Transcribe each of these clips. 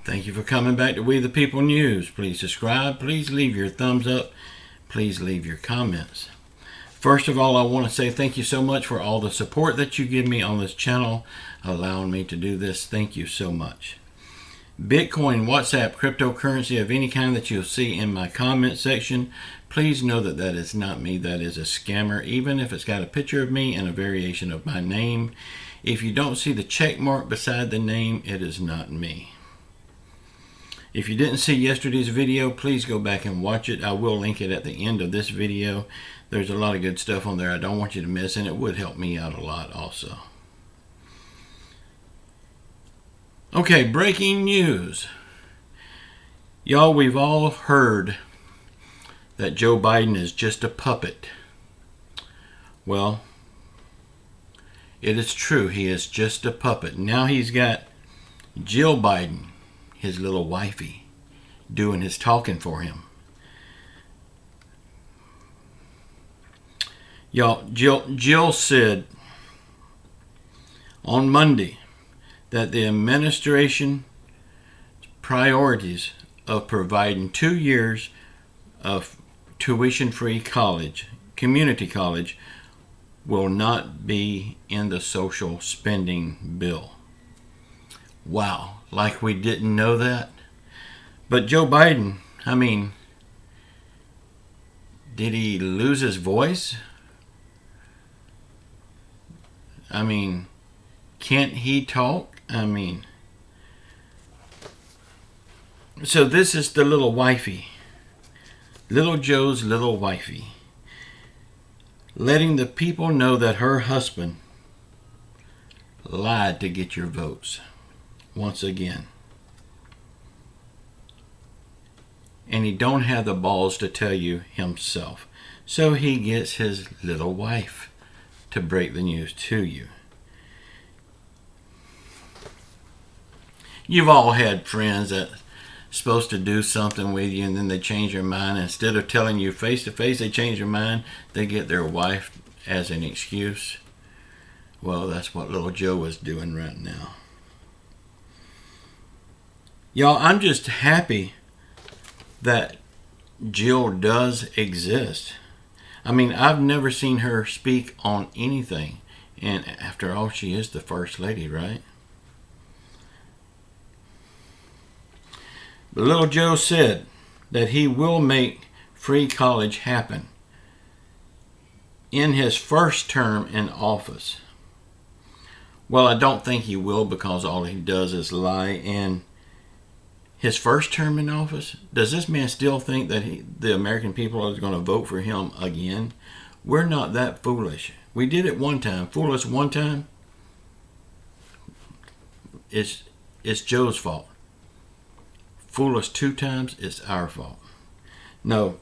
Thank you for coming back to We the People News. Please subscribe. Please leave your thumbs up. Please leave your comments. First of all, I want to say thank you so much for all the support that you give me on this channel, allowing me to do this. Thank you so much. Bitcoin, WhatsApp, cryptocurrency of any kind that you'll see in my comment section, please know that that is not me. That is a scammer, even if it's got a picture of me and a variation of my name. If you don't see the check mark beside the name, it is not me. If you didn't see yesterday's video, please go back and watch it. I will link it at the end of this video. There's a lot of good stuff on there I don't want you to miss, and it would help me out a lot also. Okay, breaking news. Y'all, we've all heard that Joe Biden is just a puppet. Well, it is true. He is just a puppet. Now he's got Jill Biden, his little wifey, doing his talking for him. Y'all, Jill said on Monday that the administration priorities of providing 2 years of tuition-free college, community college, will not be in the social spending bill. Wow, like we didn't know that. But Joe Biden, I mean, did he lose his voice? I mean, can't he talk? I mean, so this is the little wifey, little Joe's little wifey, letting the people know that her husband lied to get your votes once again. And he don't have the balls to tell you himself. So he gets his little wife to break the news to you. You've all had friends that are supposed to do something with you and then they change their mind. Instead of telling you face to face they change their mind, they get their wife as an excuse. Well, that's what little Joe is doing right now. Y'all, I'm just happy that Jill does exist. I mean, I've never seen her speak on anything. And after all, she is the First Lady, right? But little Joe said that he will make free college happen in his first term in office. Well, I don't think he will, because all he does is lie. And his first term in office, does this man still think that the American people are going to vote for him again? We're not that foolish. We did it one time. Fool us one time, it's Joe's fault. Fool us 2 times, it's our fault. No,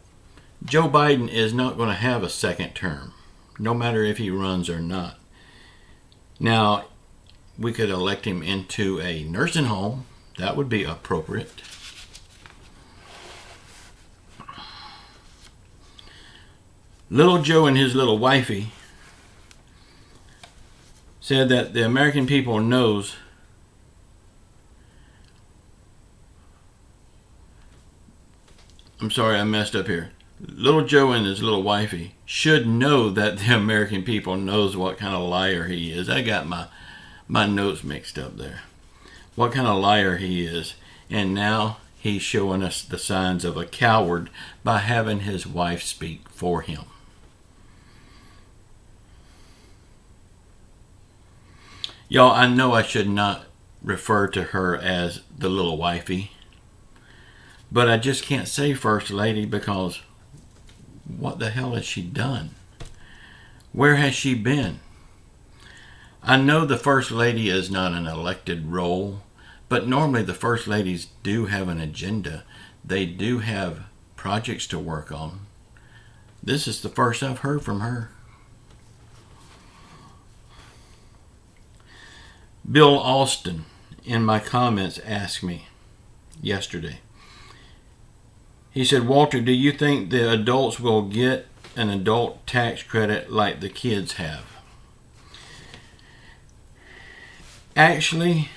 Joe Biden is not going to have a second term, no matter if he runs or not. Now, we could elect him into a nursing home. That would be appropriate. Little Joe and his little wifey said that the American people knows I'm sorry, I messed up here. Little Joe and his little wifey should know that the American people knows what kind of liar he is. I got my notes mixed up there. What kind of liar he is. And now he's showing us the signs of a coward by having his wife speak for him. Y'all, I know I should not refer to her as the little wifey, but I just can't say First Lady, because what the hell has she done? Where has she been? I know the First Lady is not an elected role, but normally the First Ladies do have an agenda. They do have projects to work on. This is the first I've heard from her. Bill Austin in my comments asked me yesterday. He said, Walter, do you think the adults will get an adult tax credit like the kids have? Actually,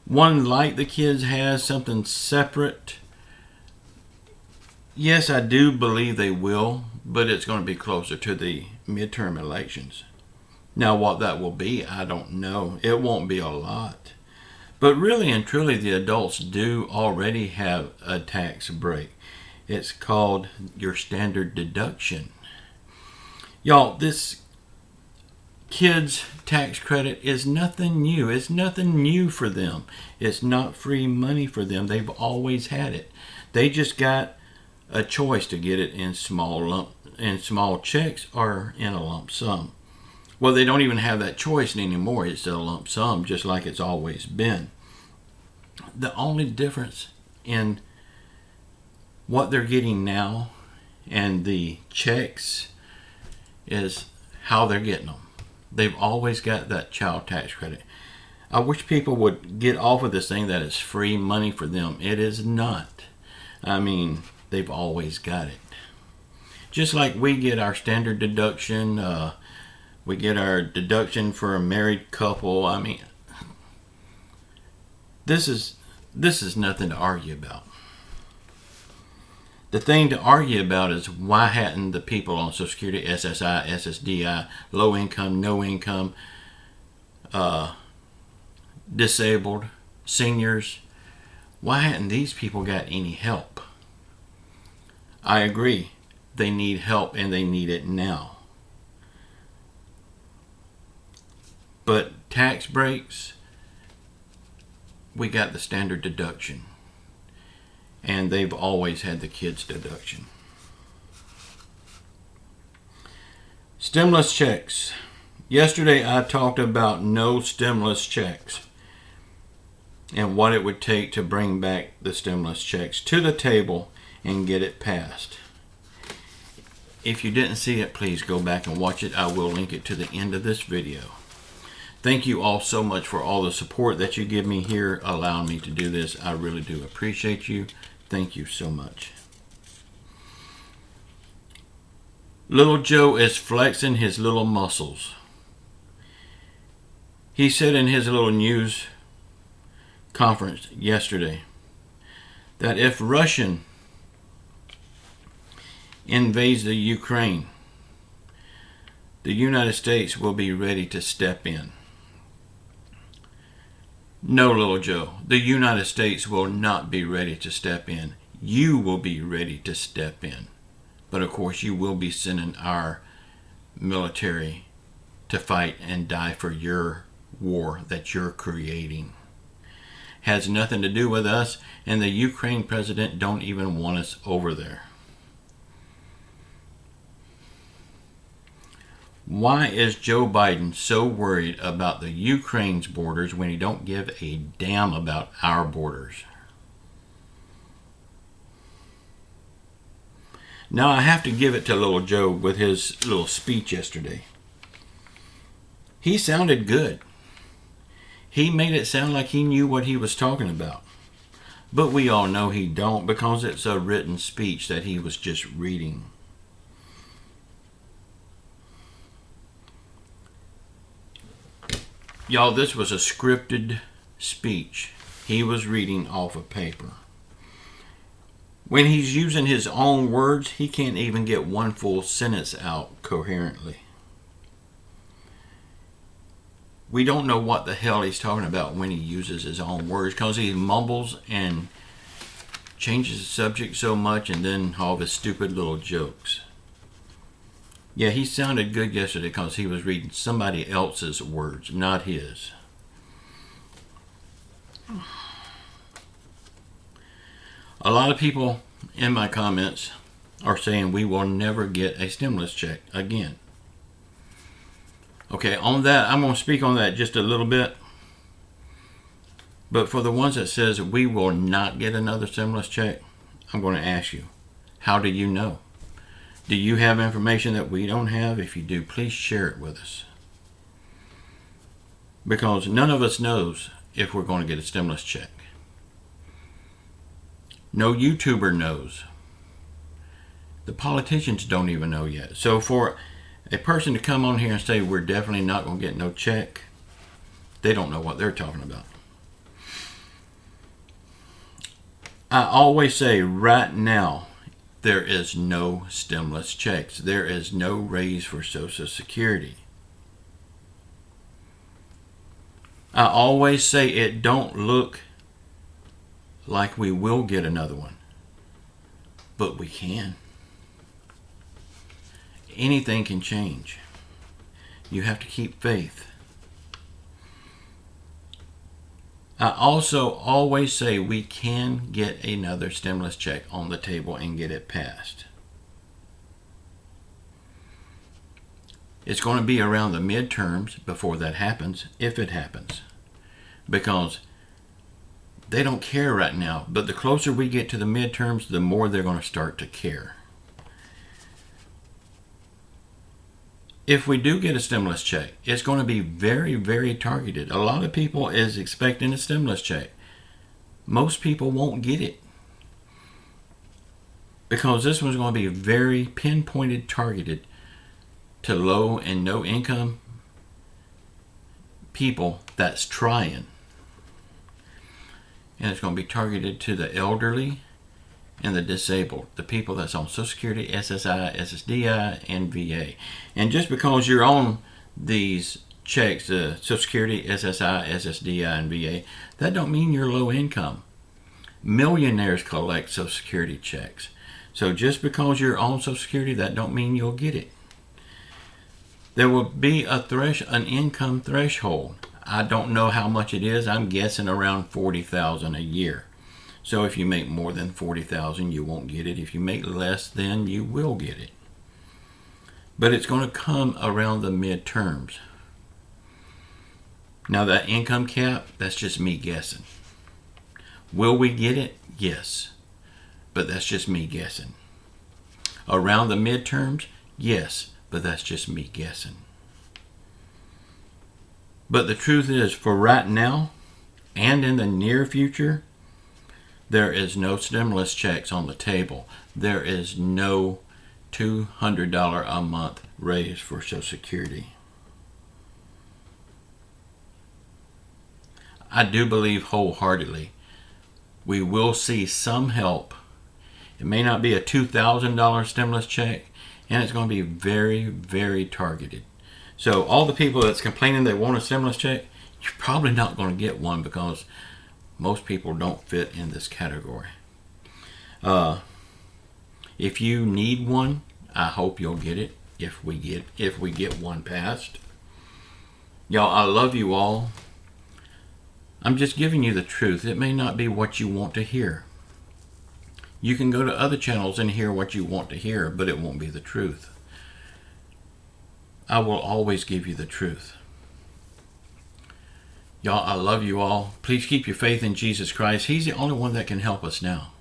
one like the kids has, something separate. Yes, I do believe they will, but it's going to be closer to the midterm elections. Now, what that will be, I don't know. It won't be a lot. But really and truly, the adults do already have a tax break. It's called your standard deduction. Y'all, this kids' tax credit is nothing new. It's nothing new for them. It's not free money for them. They've always had it. They just got a choice to get it in small checks or in a lump sum. Well, they don't even have that choice anymore. It's a lump sum, just like it's always been. The only difference in what they're getting now and the checks is how they're getting them. They've always got that child tax credit. I wish people would get off of this thing that it's free money for them. It is not. I mean, they've always got it. Just like we get our standard deduction, we get our deduction for a married couple. I mean, this is nothing to argue about. The thing to argue about is why hadn't the people on Social Security, SSI, SSDI, low income, no income, disabled, seniors, why hadn't these people got any help? I agree. They need help and they need it now. But tax breaks, we got the standard deduction. And they've always had the kids' deduction. Stimulus checks. Yesterday I talked about no stimulus checks and what it would take to bring back the stimulus checks to the table and get it passed. If you didn't see it, please go back and watch it. I will link it to the end of this video. Thank you all so much for all the support that you give me here, allowing me to do this. I really do appreciate you. Thank you so much. Little Joe is flexing his little muscles. He said in his little news conference yesterday that if Russia invades the Ukraine, the United States will be ready to step in. No, Little Joe, the United States will not be ready to step in. You will be ready to step in. But of course, you will be sending our military to fight and die for your war that you're creating. Has nothing to do with us, and the Ukraine president don't even want us over there. Why is Joe Biden so worried about the Ukraine's borders when he don't give a damn about our borders? Now I have to give it to little Joe with his little speech yesterday. He sounded good. He made it sound like he knew what he was talking about. But we all know he don't, because it's a written speech that he was just reading. Y'all, this was a scripted speech. He was reading off of paper. When he's using his own words, he can't even get one full sentence out coherently. We don't know what the hell he's talking about when he uses his own words, because he mumbles and changes the subject so much, and then all of his stupid little jokes. Yeah, he sounded good yesterday because he was reading somebody else's words, not his. A lot of people in my comments are saying we will never get a stimulus check again. Okay, on that, I'm going to speak on that just a little bit. But for the ones that says we will not get another stimulus check, I'm going to ask you, how do you know? Do you have information that we don't have? If you do, please share it with us. Because none of us knows if we're going to get a stimulus check. No YouTuber knows. The politicians don't even know yet. So for a person to come on here and say we're definitely not going to get no check, they don't know what they're talking about. I always say right now, there is no stimulus checks. There is no raise for Social Security. I always say it don't look like we will get another one, but we can. Anything can change. You have to keep faith. I also always say we can get another stimulus check on the table and get it passed. It's going to be around the midterms before that happens, if it happens. Because they don't care right now, but the closer we get to the midterms, the more they're going to start to care. If we do get a stimulus check, it's going to be very, very targeted. A lot of people is expecting a stimulus check. Most people won't get it, because this one's going to be very pinpointed, targeted to low and no income people that's trying. And it's going to be targeted to the elderly and the disabled, the people that's on Social Security, SSI, SSDI, and VA. And just because you're on these checks, Social Security, SSI, SSDI, and VA, that don't mean you're low income. Millionaires collect Social Security checks. So just because you're on Social Security, that don't mean you'll get it. There will be an income threshold. I don't know how much it is. I'm guessing around $40,000 a year. So if you make more than $40,000, you won't get it. If you make less, then you will get it. But it's going to come around the midterms. Now that income cap, that's just me guessing. Will we get it? Yes. But that's just me guessing. Around the midterms? Yes. But that's just me guessing. But the truth is, for right now, and in the near future, there is no stimulus checks on the table. There is no $200 a month raise for Social Security. I do believe wholeheartedly we will see some help. It may not be a $2,000 stimulus check, and it's going to be very, very targeted. So all the people that's complaining they want a stimulus check, you're probably not going to get one, because most people don't fit in this category. If you need one, I hope you'll get it if we get one passed. Y'all, I love you all. I'm just giving you the truth. It may not be what you want to hear. You can go to other channels and hear what you want to hear, but it won't be the truth. I will always give you the truth. Y'all, I love you all. Please keep your faith in Jesus Christ. He's the only one that can help us now.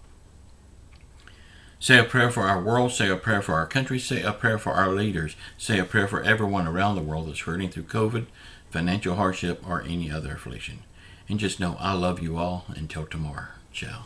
Say a prayer for our world. Say a prayer for our country. Say a prayer for our leaders. Say a prayer for everyone around the world that's hurting through COVID, financial hardship, or any other affliction. And just know I love you all. Until tomorrow. Ciao.